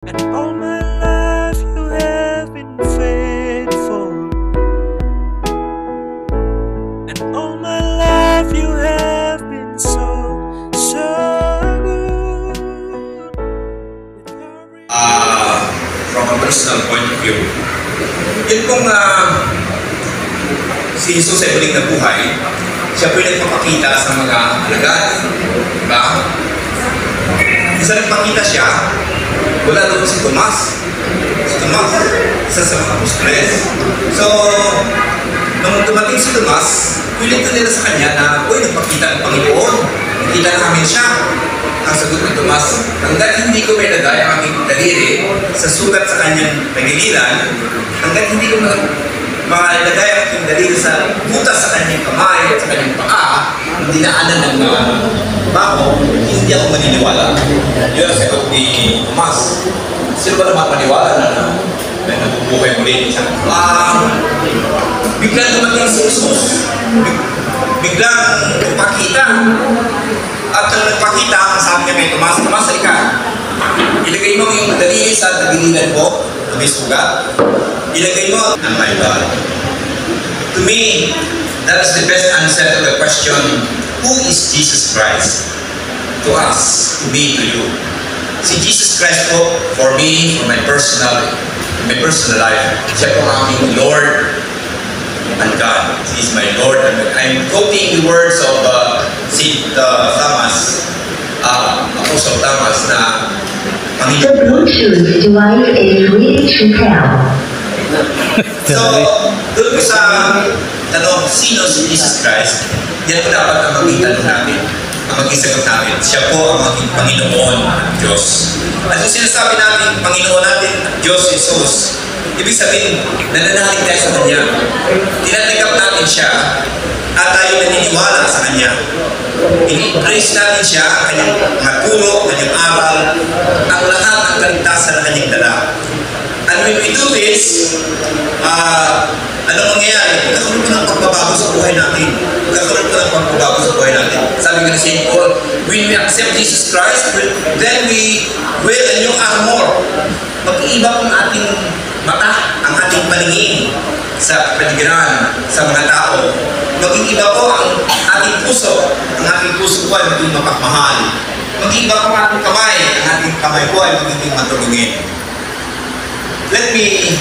And all my life you have been faithful. And all my life you have been so good. From a personal point of view, yun pong si Jesus ay muling nabuhay, siya po yung nagpapakita sa mga alagad. Diba? Isa nagpakita siya, wala doon si Tomas. Si Tomas, isa sa mga apostoles. So, nung dumating si Tomas, pilit ko nila sa kanya na, uy, nagpakita ng Panginoon. Nakita namin siya. Ang sagot ng Tomas, hanggat hindi ko may lagay ang aking daliri sa sugat sa kanyang tagiliran, hanggat hindi ko makalagay ang aking daliri sa butas sa kanyang kamay at sa kanyang paa, hindi naanan ng mga bako, hindi ako maniniwala. Yun ang sagot ni Tomas. Sino ba naman maniwala na nabubuhay muli siya? Biglang dumating si Jesus. Biglang nagpakita. At nung nagpakita, ang sabi niya kay Tomas, Tomas, halika. Ilagay mo yung daliri sa tagiliran ko, na may sugat. Ilagay mo, oh my God. To me, that is the best answer to the question, who is Jesus Christ? To us, to me, to you. Si Jesus Christ po, for me, for my personal life, siya po ang aking Lord and God. He is my Lord. I'm quoting the words of St. Thomas, Apostle Thomas, na The Bluetooth device is ready to pair. So, doon po sa tanong, sino si Jesus Christ, yan po dapat ang maging tanong natin, ang maging sagot natin. Siya po ang maging Panginoon at Diyos. At kung sinasabi natin, Panginoon natin at Diyos Jesus, ibig sabihin, nananalig tayo sa Kanya. Tinatanggap natin siya at tayo naniniwala sa Kanya. I-praise natin siya, kanyang mga turo, kanyang aral, ang lahat ng kaligtasan na kanyang dala. And when we do this, ano mangyayari? Magkakaroon ko ng pagbabago sa buhay natin. Magkakaroon ko ng pagbabago sa buhay natin. Sabi nga ni St. Paul, when we accept Jesus Christ, then we wear a new armor. Mag-iiba po ang ating mata, ang ating paningin sa paligiran, sa mga tao. Maging iba po ang ating puso. Ang ating puso po ay maging mapagmahal. Maging iba po ang ating kamay. Ang ating kamay po ay magiging matulungin. Let me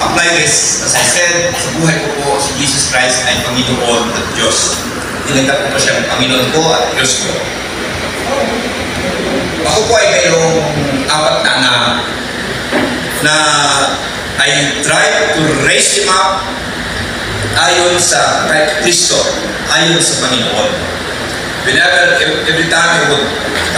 apply this. As I said, sa buhay ko po, si Jesus Christ ay Panginoon at Diyos. Tinanggap ko siya ang Panginoon ko at Diyos ko. Ako po ay mayroong 4 na anak na I try to raise him up ayon sa kay Kristo, ayon sa Panginoon. Whenever, every time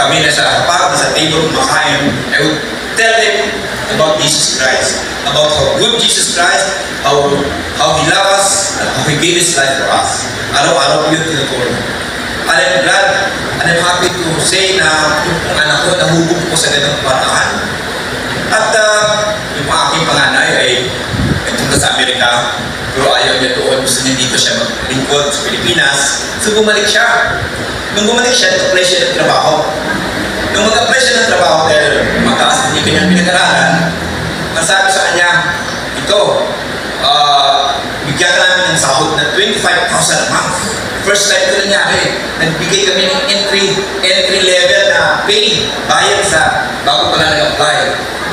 kami na sa hapag, sa table, kumakain, I would tell them about Jesus Christ, about how good Jesus Christ, how He loves us, and how He gave His life for us. Araw-araw po yun tinuturo. And I'm glad, and I'm happy to say na yung anak ko, nahubog ko sa ganang paraan. At yung aking panganay ay nagpunta sa Amerika, pero ayaw niya doon, gusto niya dito siya maglingkod sa Pilipinas. So bumalik siya. Nung bumalik siya, nag-apply siya ng trabaho. Nung mag-apply siya ng trabaho dahil mataas hindi kanyang pinag-aralan, ang sabi sa kanya, ito, bigyan ka namin ng sahod na 25,000 a month. First time ito nangyari, nagbigay kami ng entry level na pay, bayad sa bago pala nag-apply.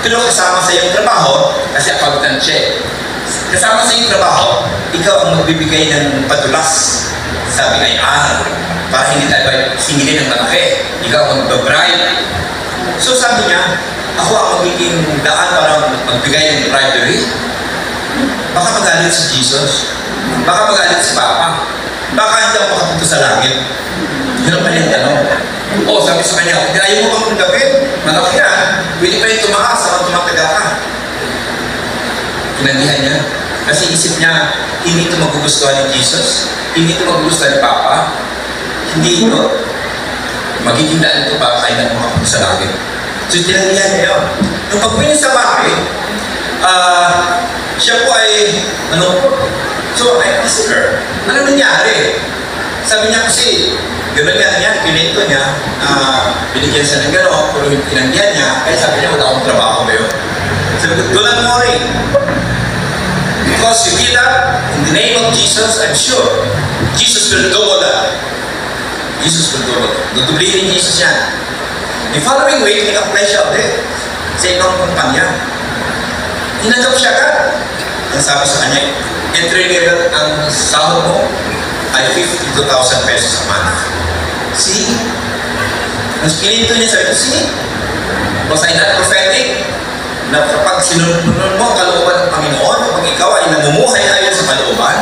Pero kasama sa iyong trabaho, kasi accountant siya. Kasama sa iyong trabaho, ikaw ang magbibigay ng padulas sa bigay-an para hindi tayo singilin ng malaki. Ikaw ang mag-bribe. So sabi niya, ako ang magiging daan para magbigay ng bribery. Baka magalit si Jesus. Baka magalit si Papa. Baka hindi ako makapunta sa langit. Yun ang kanyang tanong. Sabi sa kanya, ayaw mo bang gawin? Malaki na. Pwede pa yung tumakas sa tumatagal ka. Kinandihan niya. Kasi isip niya, hindi ito magugustuhan ni Jesus. Hindi ito magugustuhan ni Papa. Hindi ito. Magiging daan ito para kayo na makapunta sa langit. So tinandihan niya yun. Nung pag-uwi niya sa bahay, siya po ay, so I asked her, ano nangyari? Sabi niya kasi, Ganun nga niya, pinito niya, binigyan siya ng gano'n, pero pinanggihan niya, kaya sabi niya, wala akong trabaho ngayon. Sabi ko, do not worry. Because you did that, in the name of Jesus, I'm sure, Jesus will double that. Jesus will double that. Dudublihin ni Jesus yan. The following week, nag-apply siya ulit sa ibang kumpanya. Tinanggap siya ka. Ang sabi sa kanya, entry level ang sahod mo ay 52,000 pesos a month. See? Ang spirito niya, sabi ko, see? Was I not prophetic? Na kapag sinunod mo ang kalooban ng Panginoon, kapag ikaw ay namumuhay ayon sa kalooban,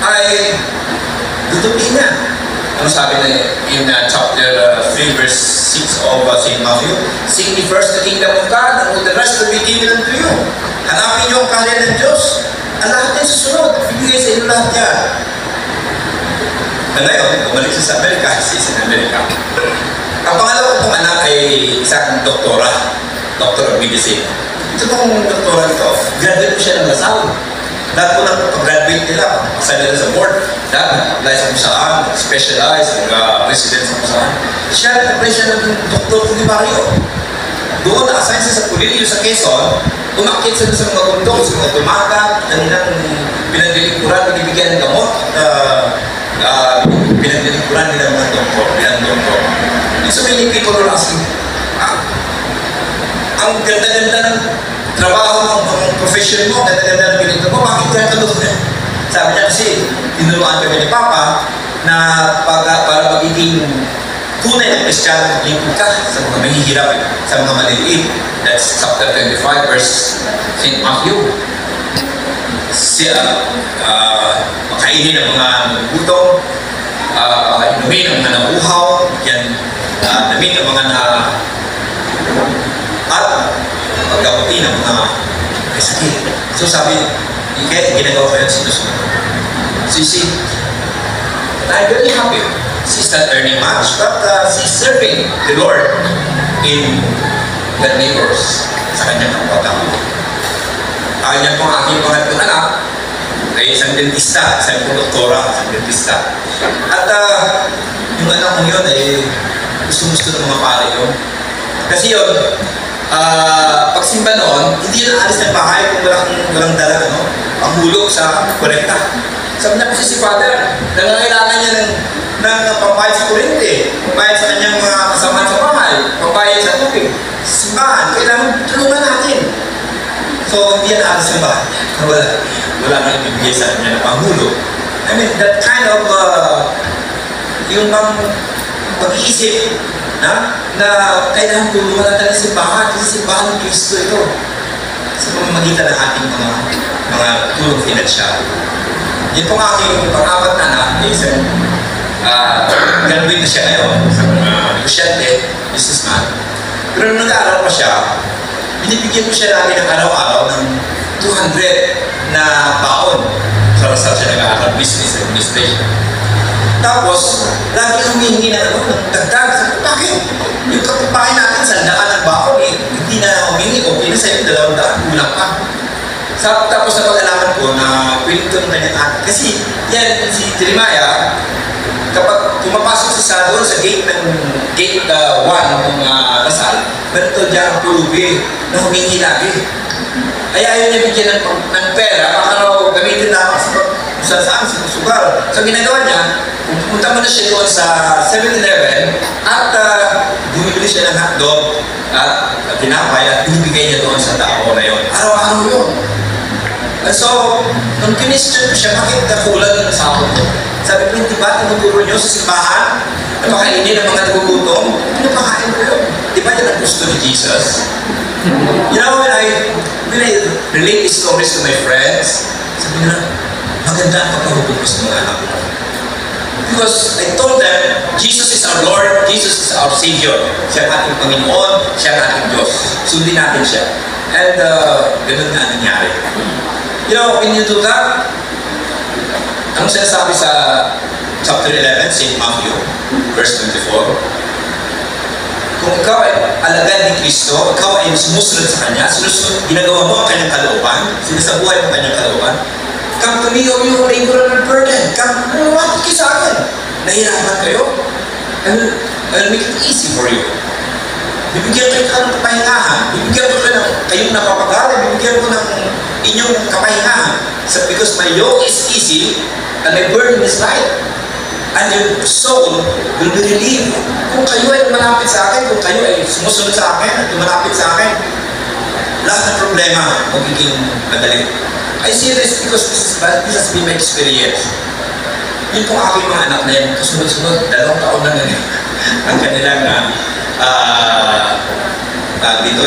ay dudublihin niya. Ano sabi na in chapter 3 verse 6 of St. Matthew? Seek ye first the kingdom of God, and all the rest will be given unto you. Hanapin niyo ang kaharian ng Diyos. Ang lahat yan susunod. Bibigay sa inyo lahat yan. Ngayon, bumalik siya sa Amerika, sa Amerika. Ang pangalawa kong anak ay isang doktora, Doctor of Medicine. Ito pong doktora ito, graduate po siya ng Lasal. Lahat po ng pag-graduate nila, assign nila sa board. Lahat nag-apply sa kung saan, specialize, nag-resident sa kung saan. Siya, nag-apply siya ng Dr. Pulimario. Doon, na-assign siya sa Pulilio sa Quezon, umakit sila sa mga bundok, sa mga tumaga, kanilang pinagdilikuran, binibigyan ng gamot, pinagdilikuran nila mga doktor, bilang doktor. So many people are asking, ang ganda-ganda ng trabaho ng profession mo, ganda-ganda ng pinito mo, bakit ka tulungan? Sabi niya kasi, tinuruan kami ni Papa na para magiging tunay na Kristiyano, lingkod ka sa mga mahihirap, sa mga maliliit. That's chapter 25, verse St. Matthew. Siya, makainin ang mga gutom, inumin ang mga nabuhaw, yan, damit ang mga at paggabutin ang mga sakit. So sabi, kaya ginagawa ko yan sinusunod. So you see, I'm very happy. She's not earning much, but she's serving the Lord in the neighbors sa kanyang kapatang. Kanya po ang aking pangatong anak ay isang dentista, isang doktora, isang dentista. At yung anak ko yun ay gusto-gusto ng mga pare yun. Kasi yun, pagsimba noon, hindi na alis ng bahay kung walang dala, no? Panghulog sa kolekta. Sabi niya kasi si Father, nangangailangan niya ng pambayad sa kurente, pambayad sa kanyang mga kasamahan sa bahay, pambayad sa tubig, simbahan, kailangan tulungan natin. So, hindi na alis ng bahay. Wala nang ibibigay sa kanya ng panghulog. I mean, that kind of, yung pag-iisip, na kailangan tulungan natin sa simbahan kasi simbahan ng Kristo ito sa pamamagitan ng ating mga tulong finansyal. Yan po ang aking pang-apat na anak, isang graduate na siya ngayon, isang negosyante, businessman. Pero nung nag-aaral pa siya, binibigyan ko siya lagi ng araw-araw ng 200 na baon. Sa Lasal siya nag-aaral, business administration. Tapos, lagi humihingi ng dagdag. Bakit? Yung kapitbahay natin, sandaan ng baon eh. Hindi na humingi, okay na sa'yo, 200, kulang pa. Tapos na pag-alaman ko na pwede ito ng kanyang atin. Kasi yan, si Jeremiah, kapag pumapasok sa doon sa gate 1 ng Lasal, meron ito dyan ang pulubi na humingi lagi. Kaya ayaw niya bigyan ng pera, baka raw gamitin na sa saan, sa sugar. So ginagawa niya, pumunta mo na siya doon sa 7-Eleven at bumibili siya ng hotdog at tinapay at binibigay niya doon sa tao na yun. Araw-araw yun. And so, nung kinistyon ko siya, bakit nakulang yung sahod ko? Sabi ko, di ba tinuturo niyo sa simbahan na makainin ng mga nagugutom? Pinapakain ko yun. Di ba yan ang gusto ni Jesus? You know, when I relate these stories to my friends, sabi nila, maganda ang pagkahukom ko sa mga anak ko. Because I told them, Jesus is our Lord, Jesus is our Savior. Siya ang ating Panginoon, siya ang ating Diyos. Sundin natin siya. And ganun nga nangyari. You know, when you do that, anong sinasabi sa chapter 11, St. Matthew, verse 24? Kung ikaw ay alagad ni Kristo, ikaw ay sumusunod sa Kanya, ginagawa mo ang Kanyang kalooban, sinasabuhay mo ang Kanyang kalooban, come to me, all you labor and burden. Come, lumapit kayo sa akin. nahihirapan kayo, I'll make it easy for you. Bibigyan kayo ng kapahingahan. Bibigyan ko kayo ng kayong napapagala. Bibigyan ko ng inyong kapahingahan. So, because my yoke is easy and my burden is light. And your soul will be relieved. Kung kayo ay malapit sa akin, kung kayo ay sumusunod sa akin at malapit sa akin, lahat ng problema magiging madali. I see this because this has been my experience. Yun pong aking mga anak na yan, kasunod-sunod, 2 taon na nga ang kanilang dito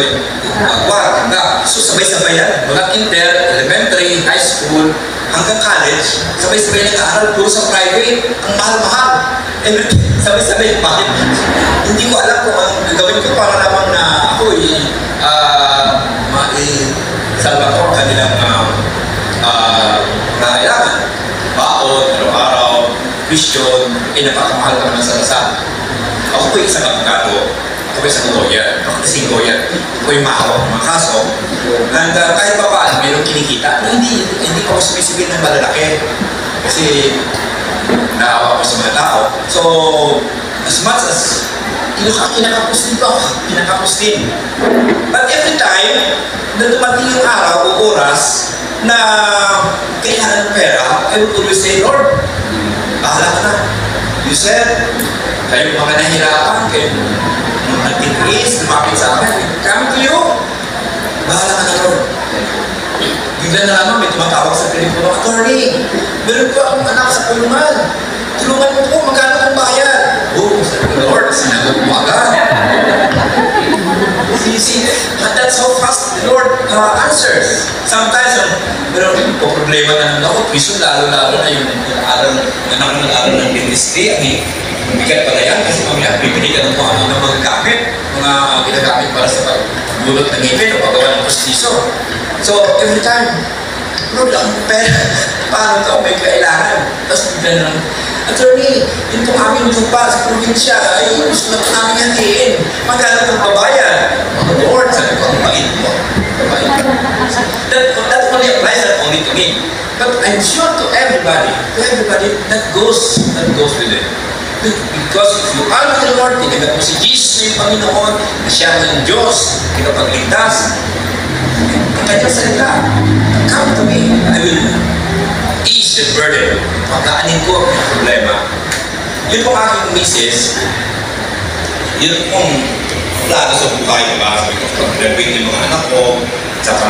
hanggang. So sabay-sabay yan. Mula inter, elementary, high school, hanggang college, sabay-sabay nag-aaral puro sa private. Ang mahal-mahal. Sabay-sabay. Bakit? Hindi ko alam kung anong gagawin ko para naman na ako salva ko ang kanilang nangailangan. Baon, araw-araw, vision, napakamahal ka naman sa lasal. Ako po isang abogado, ako po isang lawyer, ako kasing lawyer, ako yung mahawak ng mga kaso. And kahit pa paano, mayroong kinikita, pero hindi ko sumisipin ng malalaki. Kasi naawa ko sa mga tao. So, as much as kinakapos dito, kinakapos din. But every time na dumating yung araw o oras na kailangan ng pera, I would always say, Lord, bahala ka na. You said, kayo mga nahirapan, kayo mga nagtitiis, lumapit sa akin, come to you, bahala ka na, Lord. Bigla na naman may tumatawag sa telepono, attorney, meron po akong anak sa kulungan. Tulungan mo po, magkano kong bayad? Oh, sabi ko, Lord, sinagot mo agad. See, that's how fast the Lord answers. Sometimes, pero po problema na naman ako, piso lalo-lalo na yung aral ng dentistry. Bigat pala yan kasi mamaya bibili ka ng mga gamit, mga ginagamit para sa pagbulot ng ngipin o paggawa ng postiso. So, every time, Lord, ang pera, paano ito? May kailangan. Tapos bigla na lang, attorney, yun pong aming lupa sa probinsya, ay gusto na po namin hatiin. Magkano itong babayan? Lord, sabi ko, ang bait mo. That only applies not only to me. But I'm sure to everybody, that goes with it. Because if you are with the Lord, tinagat mo si Jesus na yung Panginoon, na siya ng Diyos, kinapagligtas, ang kanyang salita, come to me, I will ease the burden. Pagkaanin ko ang problema. Yun pong aking misis, yun pong plano sa buhay, diba? Sabi ko, pag-graduate yung mga anak ko, saka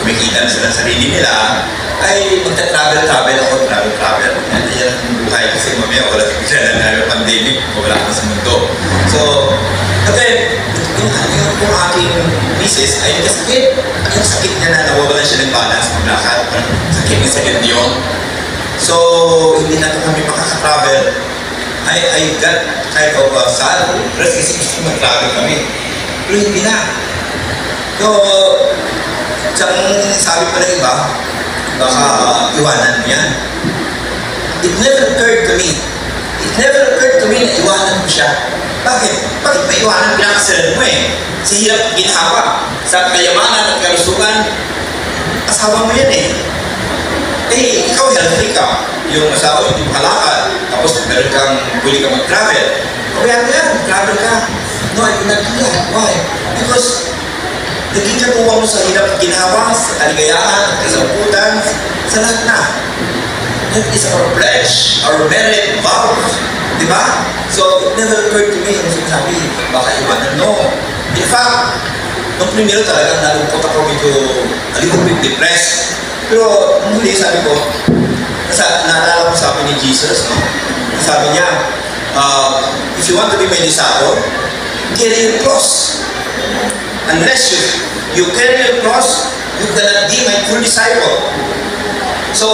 kumikita na sila sarili nila, ay magta-travel ako, travel. Yan ang buhay kasi mamaya wala na pandemic, wala ka sa mundo. So, kasi, yung pong aking misis ay nagkasakit. Yung sakit niya na nawawalan siya ng balance, maglakad, sakit yun. So, hindi na ito kami makaka-travel. I got kind of sad, kasi gusto mag-travel kami. Pero hindi na. So, sabi pa ng iba, baka iwanan mo yan. It never occurred to me na iwanan mo siya. Bakit? Bakit ba iwanan pinakasalan mo eh? Sa hirap at ginhawa, sa kayamanan at kalusugan, asawa mo yan eh. Eh, ikaw healthy ka. Yung asawa hindi makalakad. Tapos meron kang pwede ka mag-travel. Kaya mo yan, travel ka. No, I could not do that. Why? Because naging katuwa mo sa hirap at ginhawa, sa kaligayahan at kasaputan, sa lahat na. That is our pledge, our merit, vow. Diba? So, it never occurred to me yung sinasabi, baka iwanan. No. In fact, nung primero talagang nalungkot ako medyo a little bit depressed. Pero, nung huli, sabi ko, naalala ko sabi ni Jesus, no? Sabi niya, if you want to be my disciple, carry your cross. Unless you carry your cross, you cannot be my true disciple. So,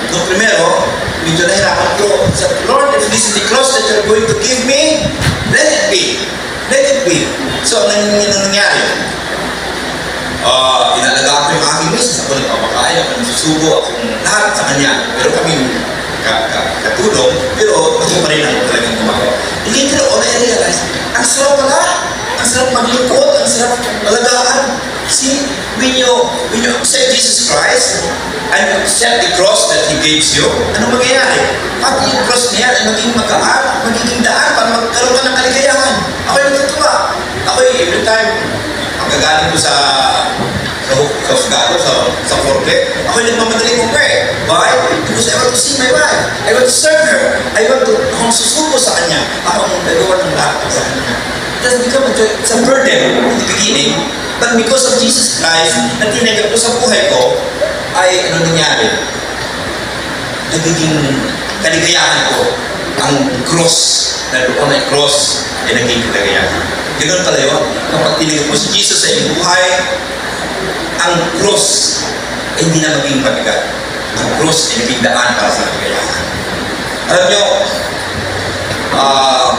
nung primero, medyo nahirapan ko. Sabi, Lord, if this is the cross that you're going to give me, let it be. Let it be. So, anong nangyari? Inalaga ko yung aking misis. Ako nagpapakain, ako nagsusubo, akong lahat sa kanya. Pero kami katulong, pero ako pa rin ang talagang gumagawa. Later on, I realized, ang sarap pala. Ang sarap maglingkod, ang sarap alagaan. See, when you accept Jesus Christ and you accept the cross that He gives you, ano mangyayari? Pati yung cross niya ay magiging daan para magkaroon ka ng kaligayahan. Ako'y natutuwa. Ako'y every time magagaling ko sa Fugado, sa Forte, ako'y nagmamadali ko Why? Because I want to see my wife. I want to serve her. Akong susuko sa kanya. Akong nagawa ng lahat sa kanya. It has become it's a burden in the beginning, but because of Jesus Christ, na tinanggap ko sa buhay ko, ay ano nangyari? Nagiging kaligayahan ko ang cross, na doon ay cross, ay naging kaligayahan. Ganoon pala yun. Kapag tinanggap mo si Jesus sa iyong buhay, ang cross ay hindi na maging pabigat. Ang cross ay naging daan para sa kaligayahan. Alam nyo,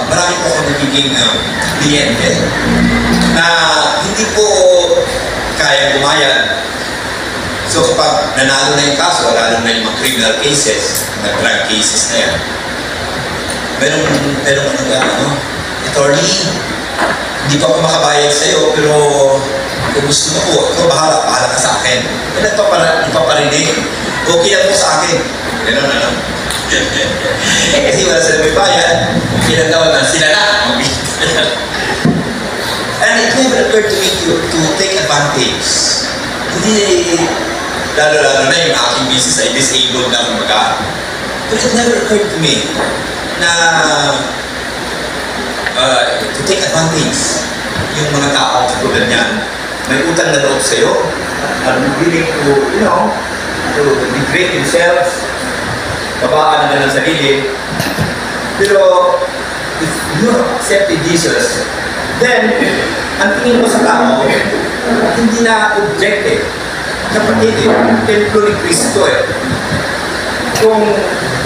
marami po ako nagiging kliyente na hindi po kaya bumayad. So kapag nanalo na yung kaso, lalo na yung mga criminal cases, mga drug cases na yan, merong attorney, hindi pa ako makabayad sa'yo, pero kung gusto mo po, ikaw bahala ka sa akin. Nagpaparinig, okay lang po sa akin. Ganun ano. Kasi wala sila may bayad, kinagawa na sila na. And it never occurred to me to take advantage. Hindi, lalo na yung aking business ay disabled na kumbaga. But it never occurred to me na to take advantage yung mga tao katulad niyan. May utang na loob sa'yo, are willing to, to degrade themselves, babaan na ng sarili. Pero, if you accepted Jesus, then, ang tingin mo sa tao, hindi na objective. Kapatid templo ni Cristo Kung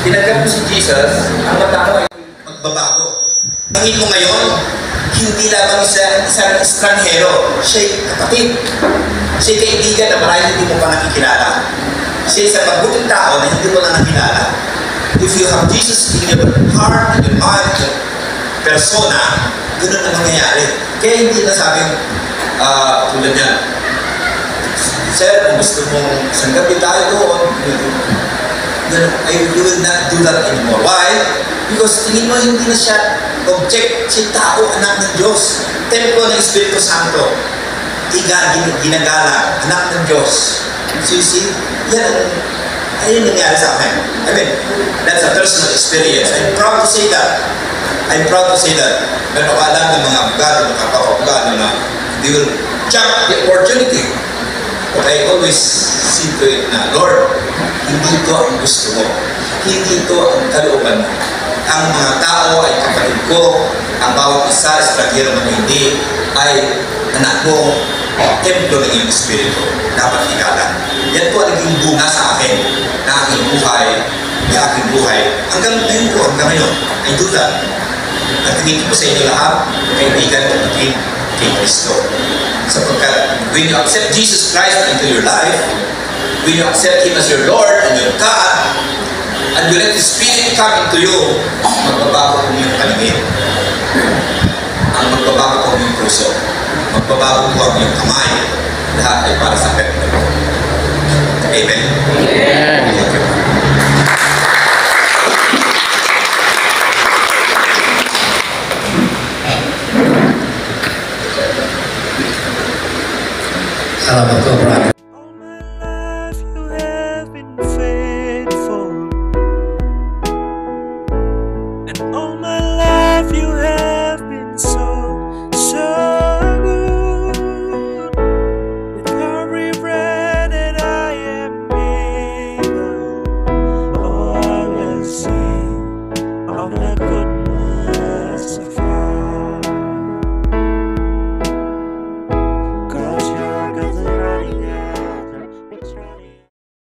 tinanggap mo si Jesus, ang mata mo ay magbabago. Tingin mo ngayon, hindi lamang isang estranghero, siya'y kapatid. Siya'y kaibigan na marahil hindi mo pa nakikilala. Siya'y isang mabuting tao na hindi mo na nakilala. If you have Jesus in your heart, in your mind, in your persona, ganoon ang mangyayari. Kaya hindi na sabing, tulad niya, Sir, kung gusto mong isang gabi tayo doon, you will not do that anymore. Why? Because tingin mo hindi na siya object, siya tao, anak ng Diyos. Templo ng Espiritu Santo. Ginagala, anak ng Diyos. So you see, ayun nangyari sa akin. I mean, that's a personal experience. I'm proud to say that. Pero alam ng mga abogado, mga kapapagado na they will jump the opportunity. But I always see to it na, Lord, hindi ito ang gusto mo. Hindi ito ang kalooban mo. Ang mga tao ay kapatid ko, ang bawat isa, estranghero man hindi, ay anak mo, templo ng iyong espiritu. Dapat igalang. Yan po ang naging bunga sa akin na aking buhay. Hanggang ngayon, I do that. At tingin ko sa inyo lahat, kaibigan, kapatid, kay Kristo. Sapagkat when you accept Jesus Christ into your life, when you accept Him as your Lord and your God, and you let His Spirit come into you, magbabago po yung paningin. Ang magbabago po yung puso. Magbabago po yung kamay. Lahat ay para sa pera ko. Amen? Amen. Thank you. Salamat po, brother.